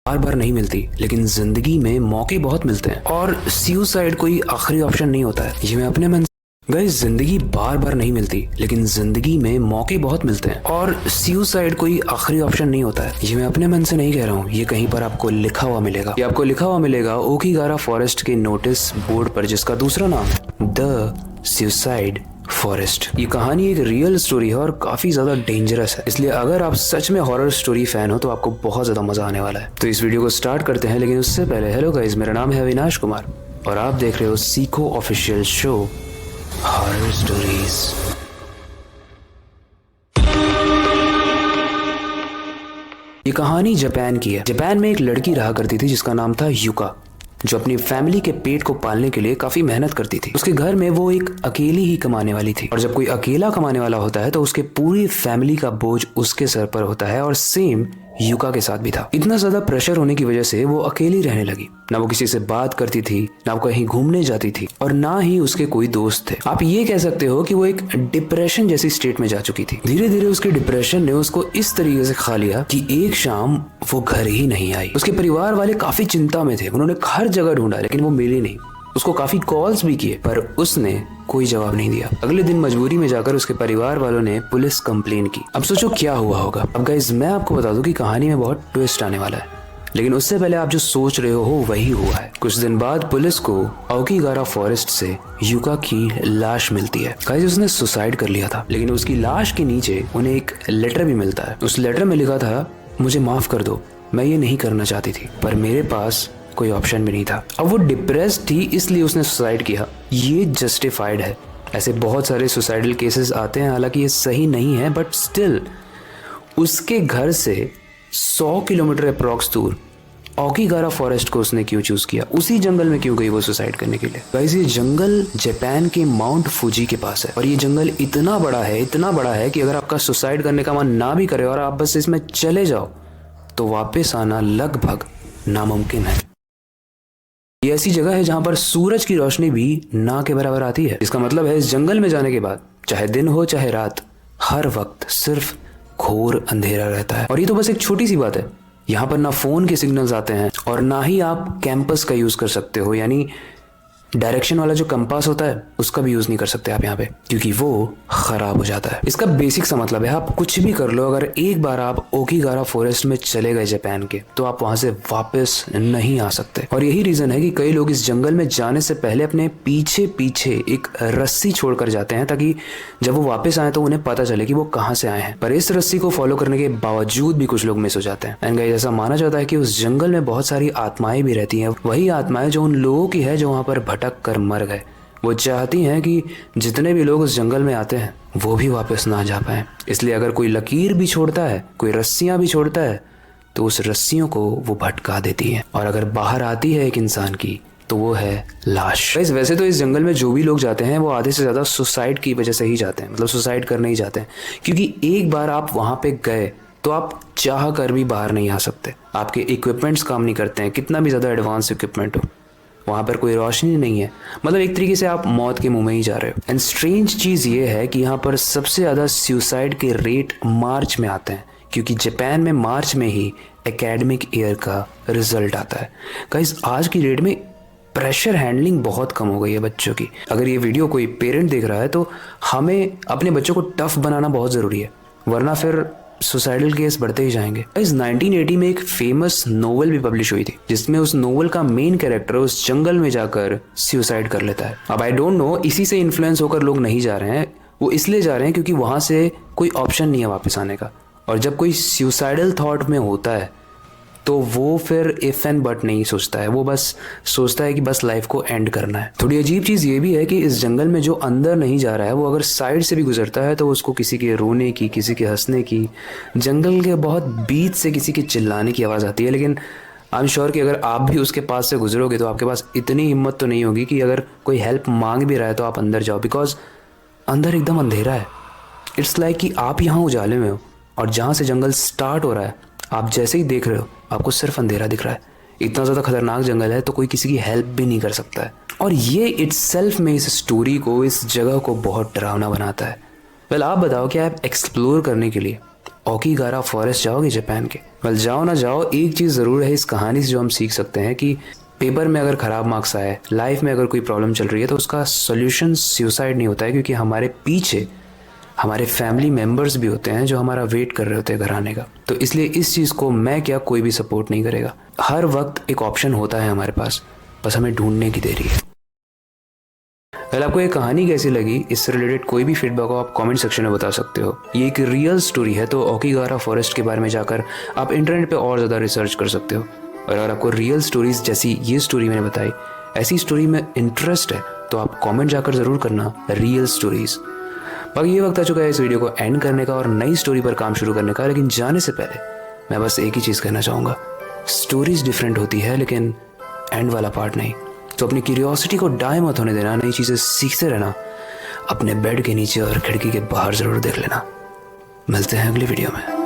बार बार नहीं मिलती, लेकिन जिंदगी में मौके बहुत मिलते हैं और सुसाइड कोई आखिरी ऑप्शन नहीं होता है। ये मैं अपने मन गाइस, जिंदगी बार बार नहीं मिलती, लेकिन जिंदगी में मौके बहुत मिलते हैं और सुसाइड कोई आखिरी ऑप्शन नहीं होता है। ये मैं अपने मन से नहीं कह रहा हूँ, ये कहीं पर आपको लिखा हुआ मिलेगा। ये आपको लिखा हुआ मिलेगा ओकीगारा फॉरेस्ट के नोटिस बोर्ड पर, जिसका दूसरा नाम है द सुसाइड फॉरेस्ट। ये कहानी एक रियल स्टोरी है और काफी ज्यादा डेंजरस है, इसलिए अगर आप सच में हॉरर स्टोरी फैन हो तो आपको बहुत ज्यादा मजा आने वाला है। तो इस वीडियो को स्टार्ट करते हैं, लेकिन उससे पहले हेलो गाइस, मेरा नाम है अविनाश कुमार और आप देख रहे हो सीखो ऑफिशियल शो हॉरर स्टोरीज। ये कहानी जापान की है। जापान में एक लड़की रहा करती थी जिसका नाम था युका, जो अपनी फैमिली के पेट को पालने के लिए काफी मेहनत करती थी। उसके घर में वो एक अकेली ही कमाने वाली थी और जब कोई अकेला कमाने वाला होता है तो उसके पूरी फैमिली का बोझ उसके सर पर होता है और सेम युका के साथ भी था। इतना ज्यादा प्रेशर होने की वजह से वो अकेली रहने लगी। ना वो किसी से बात करती थी, ना वो कहीं घूमने जाती थी और ना ही उसके कोई दोस्त थे। आप ये कह सकते हो कि वो एक डिप्रेशन जैसी स्टेट में जा चुकी थी। धीरे धीरे उसके डिप्रेशन ने उसको इस तरीके से खा लिया कि एक शाम वो घर ही नहीं आई। उसके परिवार वाले काफी चिंता में थे, उन्होंने हर जगह ढूंढा लेकिन वो मिली नहीं। उसको काफी कॉल्स भी किए पर उसने कोई जवाब नहीं दिया। अगले दिन मजबूरी में जाकर उसके परिवार वालों ने पुलिस कंप्लेन की। अब सोचो क्या हुआ होगा। अब गाइस, मैं आपको बता दूं कि कहानी में बहुत ट्विस्ट आने वाला है, लेकिन उससे पहले आप जो सोच रहे हो वही हुआ है। कुछ दिन बाद पुलिस को ओकीगारा फॉरेस्ट से युका की लाश मिलती है। गाइस, उसने सुसाइड कर लिया था, लेकिन उसकी लाश के नीचे उन्हें एक लेटर भी मिलता है। उस लेटर में लिखा था, मुझे माफ कर दो, मैं ये नहीं करना चाहती थी पर मेरे पास कोई ऑप्शन भी नहीं था। अब वो डिप्रेस्ड थी इसलिए उसने सुसाइड किया, ये जस्टिफाइड है। ऐसे बहुत सारे सुसाइडल केसेस आते हैं, हालांकि ये सही नहीं है, बट स्टिल उसके घर से 100 किलोमीटर अप्रॉक्स दूर ओकीगारा फॉरेस्ट को उसने क्यों चूज किया? उसी जंगल में क्यों गई वो सुसाइड करने के लिए? गाइस, ये जंगल जापान के माउंट फुजी के पास है और ये जंगल इतना बड़ा है कि अगर आपका सुसाइड करने का मन ना भी करे और आप बस इसमें चले जाओ तो वापस आना लगभग नामुमकिन है। ये ऐसी जगह है जहां पर सूरज की रोशनी भी ना के बराबर आती है। इसका मतलब है इस जंगल में जाने के बाद चाहे दिन हो चाहे रात, हर वक्त सिर्फ घोर अंधेरा रहता है। और ये तो बस एक छोटी सी बात है। यहाँ पर ना फोन के सिग्नल्स आते हैं और ना ही आप कैंपस का यूज कर सकते हो, यानी डायरेक्शन वाला जो कंपास होता है उसका भी यूज नहीं कर सकते आप यहाँ पे, क्योंकि वो खराब हो जाता है। इसका बेसिक सा मतलब है आप कुछ भी कर लो, अगर एक बार आप ओकीगारा फॉरेस्ट में चले गए जापान के, तो आप वहां से वापस नहीं आ सकते। और यही रीजन है कि कई लोग इस जंगल में जाने से पहले अपने पीछे पीछे एक रस्सी छोड़कर जाते हैं, ताकि जब वो वापस आए तो उन्हें पता चले कि वो कहाँ से आए हैं। पर इस रस्सी को फॉलो करने के बावजूद भी कुछ लोग मिस हो जाते हैं। एंड गाइस, ऐसा माना जाता है कि उस जंगल में बहुत सारी आत्माएं भी रहती हैं, वही आत्माएं जो उन लोगों की है जो वहां पर भटक कर मर गए। वो चाहती हैं कि जितने भी लोग उस जंगल में आते हैं वो भी वापस ना जा पाए, इसलिए अगर कोई लकीर भी छोड़ता है, कोई रस्सियां भी छोड़ता है, तो उस रस्सियों को वो भटका देती हैं। और अगर बाहर आती है एक इंसान की तो वो है लाश। वैसे तो इस जंगल में जो भी लोग जाते हैं वो आधे से ज्यादा सुसाइड की वजह से ही जाते हैं, मतलब सुसाइड करने ही जाते हैं, क्योंकि एक बार आप वहां पे गए तो आप चाह कर भी बाहर नहीं आ सकते। आपके इक्विपमेंट्स काम नहीं करते हैं, कितना भी ज्यादा एडवांस इक्विपमेंट हो, वहां पर कोई रोशनी नहीं है, मतलब एक तरीके से आप मौत के मुंह में ही जा रहे हो। एंड स्ट्रेंज चीज ये है कि यहाँ पर सबसे ज्यादा सुसाइड के रेट मार्च में आते हैं, क्योंकि जापान में मार्च में ही एकेडमिक ईयर का रिजल्ट आता है। गाइस, आज की डेट में प्रेशर हैंडलिंग बहुत कम हो गई है बच्चों की। अगर ये वीडियो कोई पेरेंट देख रहा है तो हमें अपने बच्चों को टफ बनाना बहुत जरूरी है, वरना फिर सुसाइडल केस बढ़ते ही जाएंगे। इस 1980 में एक फेमस नोवेल भी पब्लिश हुई थी, जिसमें उस नोवेल का मेन कैरेक्टर उस जंगल में जाकर सुसाइड कर लेता है। अब आई डोंट नो, इसी से इन्फ्लुएंस होकर लोग नहीं जा रहे हैं, वो इसलिए जा रहे हैं क्योंकि वहां से कोई ऑप्शन नहीं है वापस आने का। और जब कोई सुसाइडल थॉट में होता है तो वो फिर इफ एंड बट नहीं सोचता है, वो बस सोचता है कि बस लाइफ को एंड करना है। थोड़ी अजीब चीज ये भी है कि इस जंगल में जो अंदर नहीं जा रहा है वो अगर साइड से भी गुजरता है तो उसको किसी के रोने की, किसी के हंसने की, जंगल के बहुत बीच से किसी के चिल्लाने की आवाज आती है। लेकिन आई एम श्योर कि अगर आप भी उसके पास से गुजरोगे तो आपके पास इतनी हिम्मत तो नहीं होगी कि अगर कोई हेल्प मांग भी रहा है तो आप अंदर जाओ, बिकॉज अंदर एकदम अंधेरा है। इट्स लाइक कि आप यहाँ उजाले में हो और जहाँ से जंगल स्टार्ट हो रहा है आप जैसे ही देख रहे हो आपको सिर्फ अंधेरा दिख रहा है। इतना ज़्यादा खतरनाक जंगल है तो कोई किसी की हेल्प भी नहीं कर सकता है। और ये इट्सेल्फ में इस स्टोरी को, इस जगह को बहुत डरावना बनाता है। वेल, आप बताओ कि आप एक्सप्लोर करने के लिए ओकीगारा फॉरेस्ट जाओगे जापान के? वेल जाओ ना जाओ, एक चीज़ ज़रूर है इस कहानी से जो हम सीख सकते हैं कि पेपर में अगर ख़राब मार्क्स आए, लाइफ में अगर कोई प्रॉब्लम चल रही है, तो उसका सोल्यूशन सुसाइड नहीं होता है, क्योंकि हमारे पीछे हमारे फैमिली मेम्बर्स भी होते हैं जो हमारा वेट कर रहे होते हैं घर आने का। तो इसलिए इस चीज़ को मैं क्या कोई भी सपोर्ट नहीं करेगा। हर वक्त एक ऑप्शन होता है हमारे पास, बस हमें ढूंढने की देरी है। वेल आपको ये कहानी कैसी लगी, इससे रिलेटेड कोई भी फीडबैक हो आप कमेंट सेक्शन में बता सकते हो। ये एक रियल स्टोरी है, तो ओकीगारा फॉरेस्ट के बारे में जाकर आप इंटरनेट पे और ज़्यादा रिसर्च कर सकते हो। और अगर आपको रियल स्टोरीज जैसी ये स्टोरी मैंने बताई, ऐसी स्टोरी में इंटरेस्ट है, तो आप कमेंट जाकर ज़रूर करना रियल स्टोरीज। बाकी ये वक्त आ चुका है इस वीडियो को एंड करने का और नई स्टोरी पर काम शुरू करने का। लेकिन जाने से पहले मैं बस एक ही चीज़ कहना चाहूँगा, स्टोरीज डिफरेंट होती है लेकिन एंड वाला पार्ट नहीं। तो अपनी क्यूरियोसिटी को डाई मत होने देना, नई चीज़ें सीखते रहना, अपने बेड के नीचे और खिड़की के बाहर ज़रूर देख लेना। मिलते हैं अगली वीडियो में।